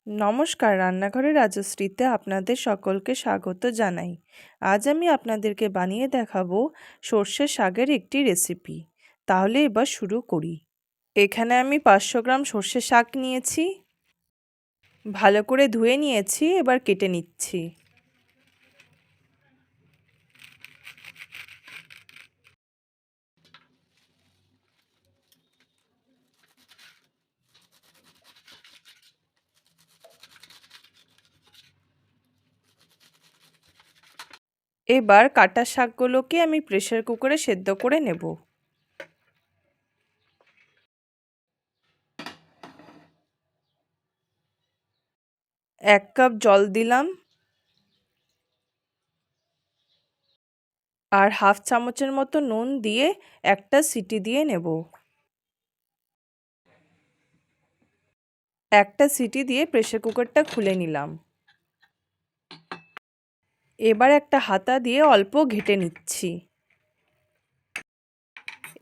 নমস্কার, রান্নাঘরে রাজশ্রীতে আপনাদের সকলকে স্বাগত জানাই। আজ আমি আপনাদেরকে বানিয়ে দেখাবো সর্ষে শাকের একটি রেসিপি। তাহলে এবার শুরু করি। এখানে আমি 500 গ্রাম সর্ষে শাক নিয়েছি, ভালো করে ধুয়ে নিয়েছি, এবার কেটে নিচ্ছি। এবার কাটা শাকগুলোকে আমি প্রেসার কুকারে সেদ্ধ করে নেব। এক কাপ জল দিলাম আর হাফ চামচের মতো নুন দিয়ে একটা সিটি দিয়ে নেব। একটা সিটি দিয়ে প্রেসার কুকারটা খুলে নিলাম। এবার একটা হাতা দিয়ে অল্প ঘেটে নিচ্ছি।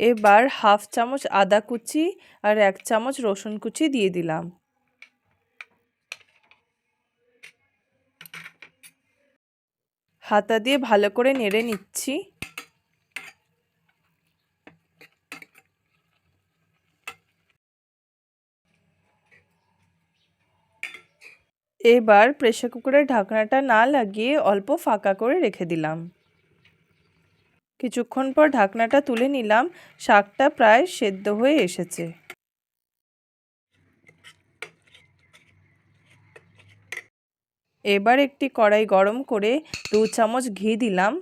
এবার হাফ চামচ আদা কুচি আর 1 চামচ রসুন কুচি দিয়ে দিলাম। হাতা দিয়ে ভালো করে নেড়ে নিচ্ছি। এবার প্রেসার কুকারের ঢাকনাটা না লাগিয়ে অল্প ফাঁকা করে রেখে দিলাম। কিছুক্ষণ পর ঢাকনাটা তুলে নিলাম। শাকটা প্রায় সেদ্ধ হয়ে এসেছে। এবার একটি কড়াই গরম করে 2 চামচ ঘি দিলাম।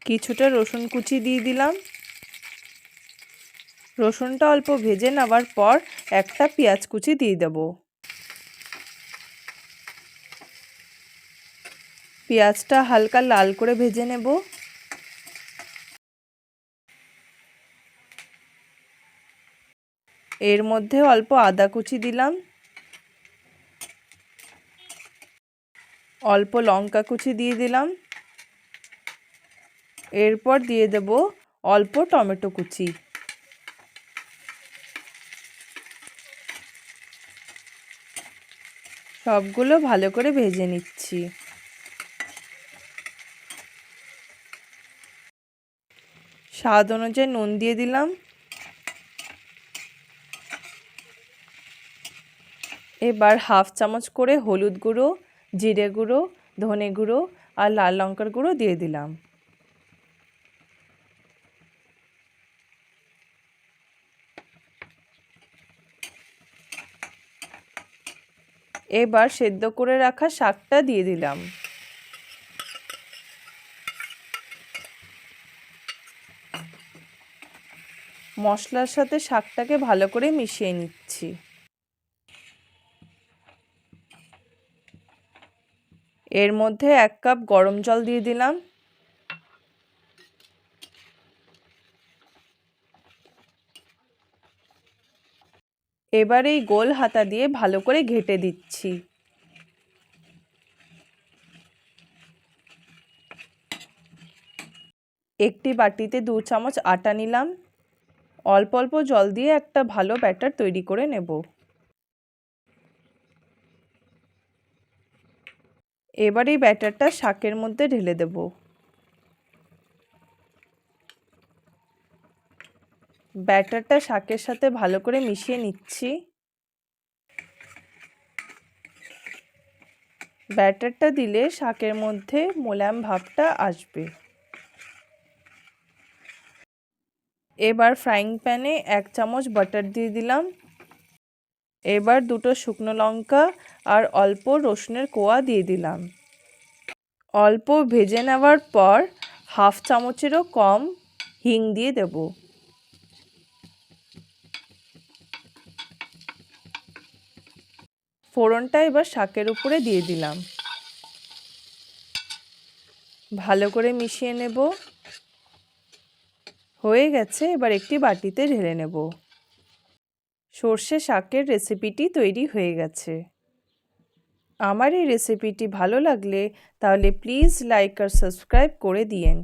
কিছুটা রসুন কুচি দিয়ে দিলাম। রসুনটা অল্প ভেজে নেওয়ার পর একটা পেঁয়াজ কুচি দিয়ে দেব। পেঁয়াজটা হালকা লাল করে ভেজে নেব। এর মধ্যে অল্প আদা কুচি দিলাম, অল্প লঙ্কা কুচি দিয়ে দিলাম। এরপর দিয়ে দেব অল্প টমেটো কুচি। সবগুলো ভালো করে ভেজে নিচ্ছি। স্বাদ অনুযায়ী নুন দিয়ে দিলাম। এবার হাফ চামচ করে হলুদ গুঁড়ো, জিরে গুঁড়ো, ধনে গুঁড়ো আর লাল লঙ্কার গুঁড়ো দিয়ে দিলাম। এবার সেদ্ধ করে রাখা শাকটা দিয়ে দিলাম। মশলার সাথে শাকটাকে ভালো করে মিশিয়ে নিচ্ছি। এর মধ্যে 1 কাপ গরম জল দিয়ে দিলাম। এবার এই গোল হাতা দিয়ে ভালো করে ঘেঁটে দিচ্ছি। একটি বাটিতে 2 চামচ আটা নিলাম। অল্প অল্প জল দিয়ে একটা ভালো ব্যাটার তৈরি করে নেব। এবার এই ব্যাটারটা শাকের মধ্যে ঢেলে দেব। ব্যাটারটা শাকের সাথে ভালো করে মিশিয়ে নিচ্ছি। ব্যাটারটা দিলে শাকের মধ্যে মোলায়েম ভাবটা আসবে। এবার ফ্রাইং প্যানে 1 চামচ বাটার দিয়ে দিলাম। এবার 2টো শুকনো লঙ্কা আর অল্প রসুনের কোয়া দিয়ে দিলাম। অল্প ভেজে নেওয়ার পর হাফ চামচেরও কম হিং দিয়ে দেব। ফোড়নটা এবার শাকের উপরে দিয়ে দিলাম। ভালো করে মিশিয়ে নেব। হয়ে গেছে, এবার একটি বাটিতে ঢেলে নেব। সর্ষে শাকের রেসিপিটি তৈরি হয়ে গেছে। আমার এই রেসিপিটি ভালো লাগলে তাহলে প্লিজ লাইক আর সাবস্ক্রাইব করে দিয়েন।